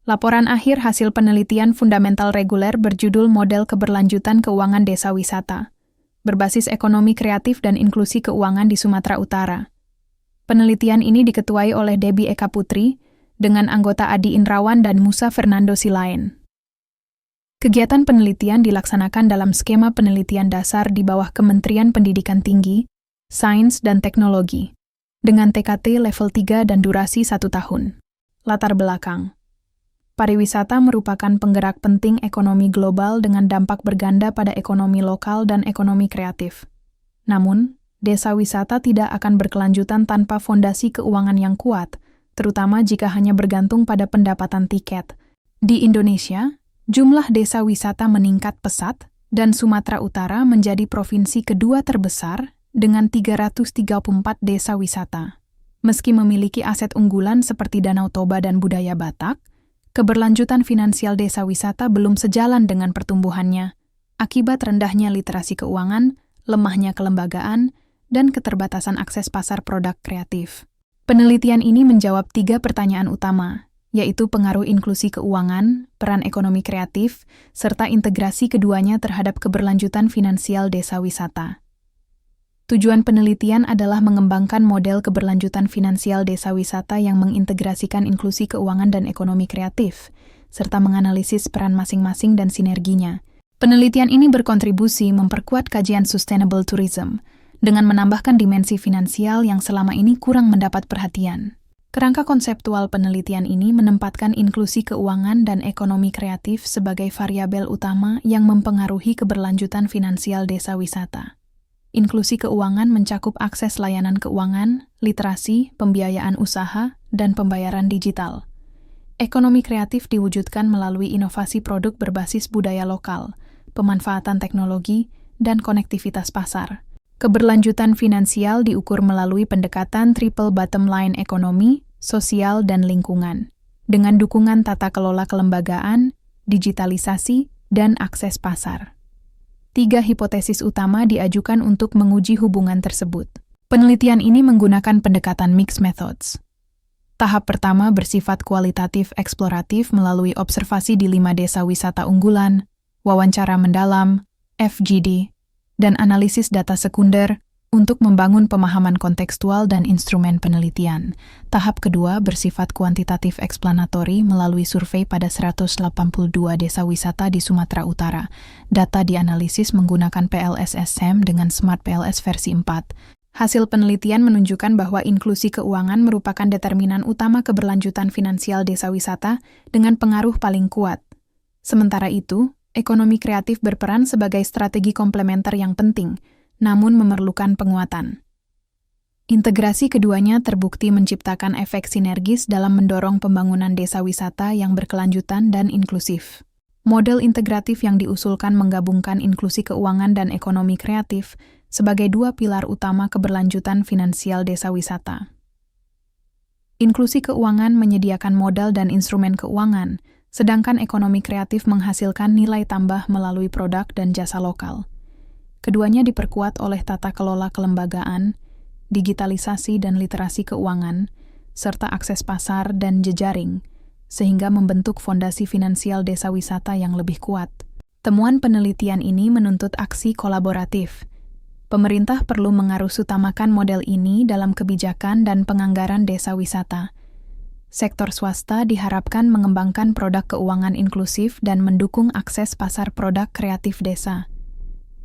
Laporan akhir hasil penelitian fundamental reguler berjudul Model Keberlanjutan Keuangan Desa Wisata, berbasis ekonomi kreatif dan inklusi keuangan di Sumatera Utara. Penelitian ini diketuai oleh Debbie Eka Putri, dengan anggota Adi Indrawan dan Musa Fernando Silaen. Kegiatan penelitian dilaksanakan dalam skema penelitian dasar di bawah Kementerian Pendidikan Tinggi, Sains dan Teknologi, dengan TKT level 3 dan durasi 1 tahun. Latar belakang. Pariwisata merupakan penggerak penting ekonomi global dengan dampak berganda pada ekonomi lokal dan ekonomi kreatif. Namun, desa wisata tidak akan berkelanjutan tanpa fondasi keuangan yang kuat, terutama jika hanya bergantung pada pendapatan tiket. Di Indonesia, jumlah desa wisata meningkat pesat dan Sumatera Utara menjadi provinsi kedua terbesar dengan 334 desa wisata. Meski memiliki aset unggulan seperti Danau Toba dan budaya Batak, keberlanjutan finansial desa wisata belum sejalan dengan pertumbuhannya, akibat rendahnya literasi keuangan, lemahnya kelembagaan, dan keterbatasan akses pasar produk kreatif. Penelitian ini menjawab 3 pertanyaan utama, yaitu pengaruh inklusi keuangan, peran ekonomi kreatif, serta integrasi keduanya terhadap keberlanjutan finansial desa wisata. Tujuan penelitian adalah mengembangkan model keberlanjutan finansial desa wisata yang mengintegrasikan inklusi keuangan dan ekonomi kreatif, serta menganalisis peran masing-masing dan sinerginya. Penelitian ini berkontribusi memperkuat kajian sustainable tourism, dengan menambahkan dimensi finansial yang selama ini kurang mendapat perhatian. Kerangka konseptual penelitian ini menempatkan inklusi keuangan dan ekonomi kreatif sebagai variabel utama yang mempengaruhi keberlanjutan finansial desa wisata. Inklusi keuangan mencakup akses layanan keuangan, literasi, pembiayaan usaha, dan pembayaran digital. Ekonomi kreatif diwujudkan melalui inovasi produk berbasis budaya lokal, pemanfaatan teknologi, dan konektivitas pasar. Keberlanjutan finansial diukur melalui pendekatan triple bottom line ekonomi, sosial, dan lingkungan, dengan dukungan tata kelola kelembagaan, digitalisasi, dan akses pasar. 3 hipotesis utama diajukan untuk menguji hubungan tersebut. Penelitian ini menggunakan pendekatan mixed methods. Tahap pertama bersifat kualitatif eksploratif melalui observasi di 5 desa wisata unggulan, wawancara mendalam, FGD, dan analisis data sekunder untuk membangun pemahaman kontekstual dan instrumen penelitian. Tahap kedua bersifat kuantitatif eksplanatori melalui survei pada 182 desa wisata di Sumatera Utara. Data dianalisis menggunakan PLS-SEM dengan Smart PLS versi 4. Hasil penelitian menunjukkan bahwa inklusi keuangan merupakan determinan utama keberlanjutan finansial desa wisata dengan pengaruh paling kuat. Sementara itu, ekonomi kreatif berperan sebagai strategi komplementer yang penting, namun memerlukan penguatan. Integrasi keduanya terbukti menciptakan efek sinergis dalam mendorong pembangunan desa wisata yang berkelanjutan dan inklusif. Model integratif yang diusulkan menggabungkan inklusi keuangan dan ekonomi kreatif sebagai 2 pilar utama keberlanjutan finansial desa wisata. Inklusi keuangan menyediakan modal dan instrumen keuangan, sedangkan ekonomi kreatif menghasilkan nilai tambah melalui produk dan jasa lokal. Keduanya diperkuat oleh tata kelola kelembagaan, digitalisasi dan literasi keuangan, serta akses pasar dan jejaring, sehingga membentuk fondasi finansial desa wisata yang lebih kuat. Temuan penelitian ini menuntut aksi kolaboratif. Pemerintah perlu mengarusutamakan model ini dalam kebijakan dan penganggaran desa wisata. Sektor swasta diharapkan mengembangkan produk keuangan inklusif dan mendukung akses pasar produk kreatif desa.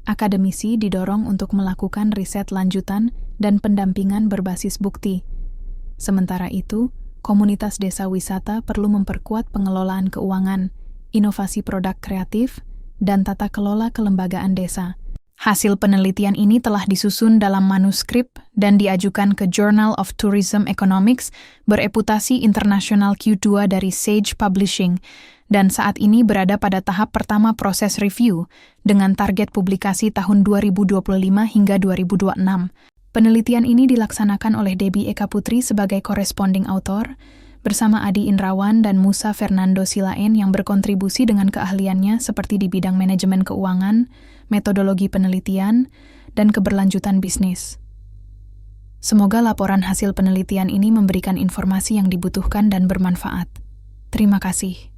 Akademisi didorong untuk melakukan riset lanjutan dan pendampingan berbasis bukti. Sementara itu, komunitas desa wisata perlu memperkuat pengelolaan keuangan, inovasi produk kreatif, dan tata kelola kelembagaan desa. Hasil penelitian ini telah disusun dalam manuskrip dan diajukan ke Journal of Tourism Economics bereputasi internasional Q2 dari Sage Publishing dan saat ini berada pada tahap pertama proses review dengan target publikasi tahun 2025 hingga 2026. Penelitian ini dilaksanakan oleh Debbie Eka Putri sebagai corresponding author bersama Adi Indrawan dan Musa Fernando Silaen yang berkontribusi dengan keahliannya seperti di bidang manajemen keuangan, metodologi penelitian, dan keberlanjutan bisnis. Semoga laporan hasil penelitian ini memberikan informasi yang dibutuhkan dan bermanfaat. Terima kasih.